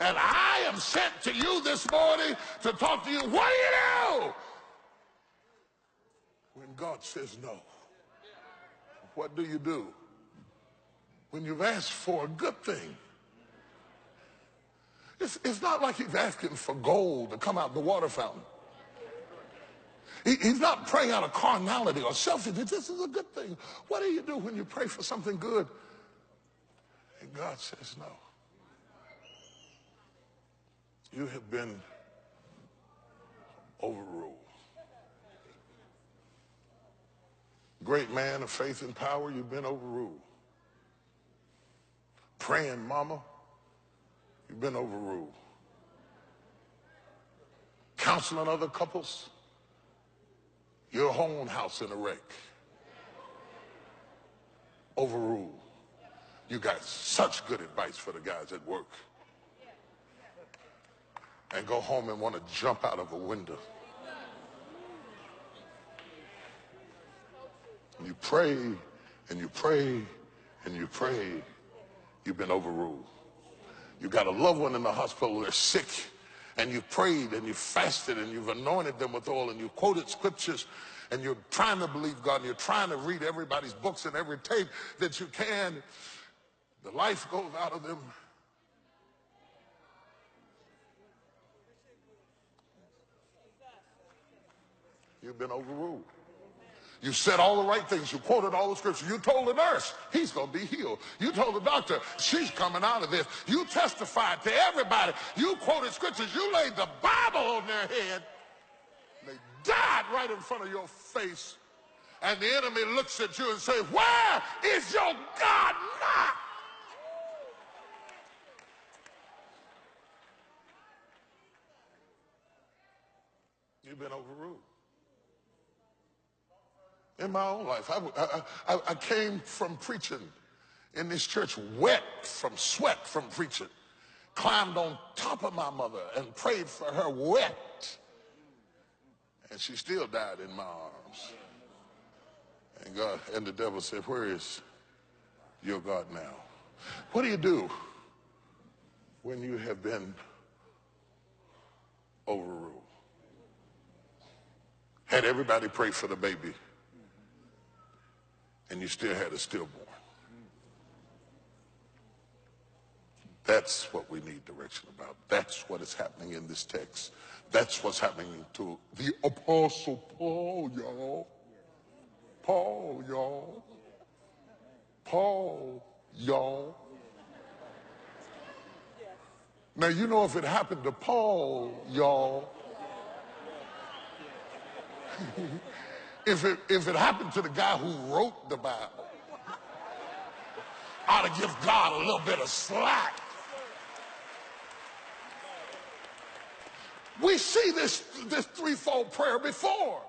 And I am sent to you this morning to talk to you. What do you do when God says no? What do you do when you've asked for a good thing? It's not like he's asking for gold to come out the water fountain. He's not praying out of carnality or selfishness. This is a good thing. What do you do when you pray for something good and God says no? You have been overruled. Great man of faith and power, you've been overruled. Praying mama, you've been overruled. Counseling other couples, your own house in a wreck. Overruled. You got such good advice for the guys at work. And go home and want to jump out of a window. And you pray, and you pray, and you pray. You've been overruled. You got a loved one in the hospital, they're sick, and you've prayed and you've fasted and you've anointed them with oil and you've quoted scriptures and you're trying to believe God and you're trying to read everybody's books and every tape that you can. The life goes out of them. You've been overruled. You said all the right things. You quoted all the scriptures. You told the nurse, he's going to be healed. You told the doctor, she's coming out of this. You testified to everybody. You quoted scriptures. You laid the Bible on their head. They died right in front of your face. And the enemy looks at you and says, where is your God now? You've been overruled. In my own life, I came from preaching in this church wet from sweat from preaching. Climbed on top of my mother and prayed for her wet. And she still died in my arms. And God and the devil said, where is your God now? What do you do when you have been overruled? Had everybody pray for the baby, and you still had a stillborn. That's what we need direction about. That's what is happening in this text. That's what's happening to the Apostle Paul, y'all. Paul, y'all. Paul, y'all. Now, you know, if it happened to Paul, y'all, if it happened to the guy who wrote the Bible, I ought to give God a little bit of slack. We see this threefold prayer before.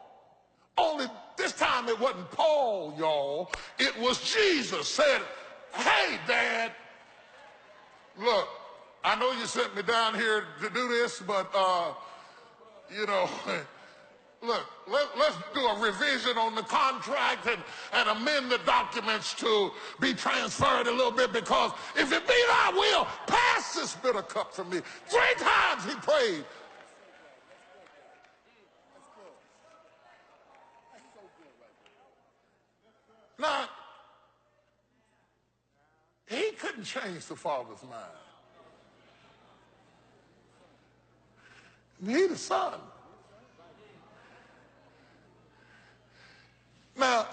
Only this time it wasn't Paul, y'all. It was Jesus said, hey, Dad, look, I know you sent me down here to do this, but, you know, look, let's do a revision on the contract and amend the documents to be transferred a little bit, because if it be thy will, pass this bitter cup from me. 3 times he prayed. Now, he couldn't change the Father's mind. He the Son. Now,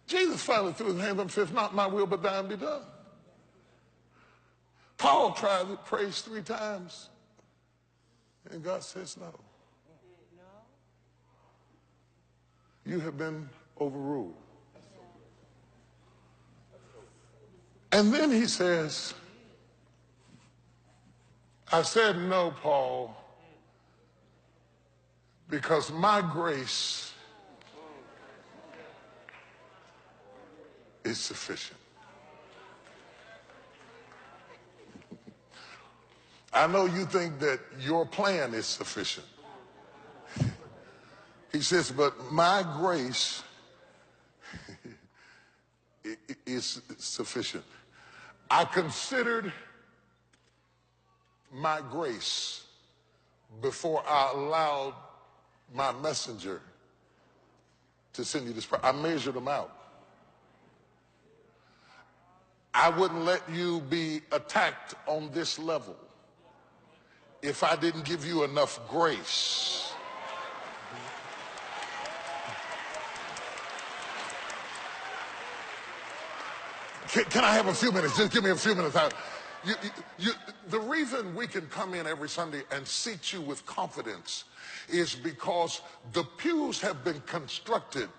Jesus finally threw his hands up and said, not my will, but thine be done. Paul tried it, prays 3 times, and God says no. You have been overruled. And then he says, I said no, Paul, because my grace is sufficient. I know you think that your plan is sufficient. He says, but my grace is sufficient. I considered my grace before I allowed my messenger to send you this prayer. I measured them out. I wouldn't let you be attacked on this level if I didn't give you enough grace. Can I have a few minutes? Just give me a few minutes. The reason we can come in every Sunday and seat you with confidence is because the pews have been constructed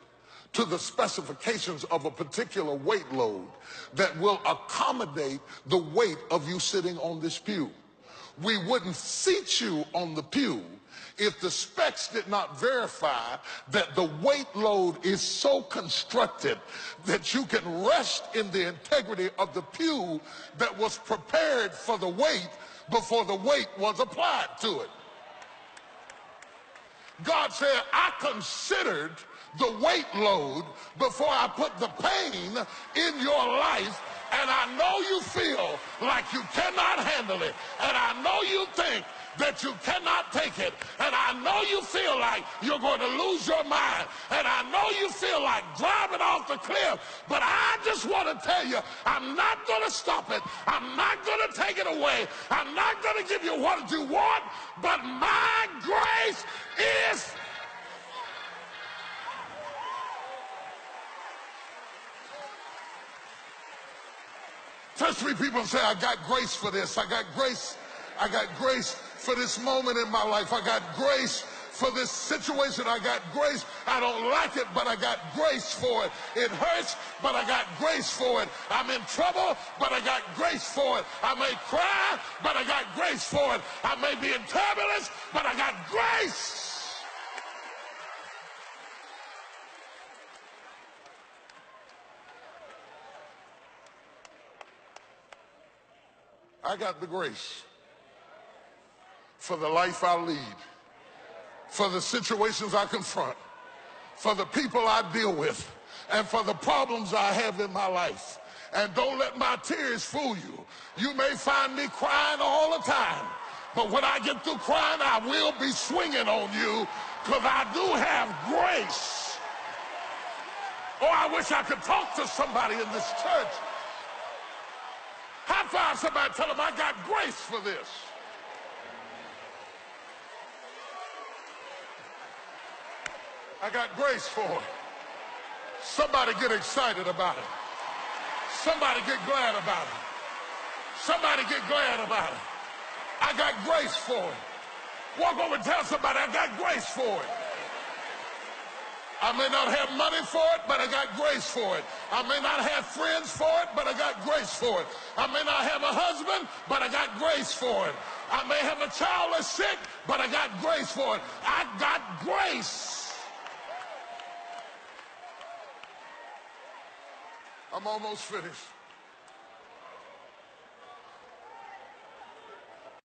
to the specifications of a particular weight load that will accommodate the weight of you sitting on this pew. We wouldn't seat you on the pew if the specs did not verify that the weight load is so constructed that you can rest in the integrity of the pew that was prepared for the weight before the weight was applied to it. God said, I considered the weight load before I put the pain in your life, and I know you feel like you cannot handle it, and I know you think that you cannot take it, and I know you feel like you're going to lose your mind, and I know you feel like driving off the cliff, but I just want to tell you, I'm not going to stop it. I'm not going to take it away. I'm not going to give you what you want, but my grace is... Touch three people and say, I got grace for this. I got grace. I got grace for this moment in my life. I got grace for this situation. I got grace. I don't like it, but I got grace for it. It hurts, but I got grace for it. I'm in trouble, but I got grace for it. I may cry, but I got grace for it. I may be in turbulence, but I got grace. I got the grace for the life I lead, for the situations I confront, for the people I deal with, and for the problems I have in my life. And don't let my tears fool you. You may find me crying all the time, but when I get through crying, I will be swinging on you because I do have grace. Oh, I wish I could talk to somebody in this church. High five somebody, tell them I got grace for this. I got grace for it. Somebody get excited about it. Somebody get glad about it. Somebody get glad about it. I got grace for it. Walk over and tell somebody I got grace for it. I may not have money for it, but I got grace for it. I may not have friends for it, but I got grace for it. I may not have a husband, but I got grace for it. I may have a child that's sick, but I got grace for it. I got grace. I'm almost finished.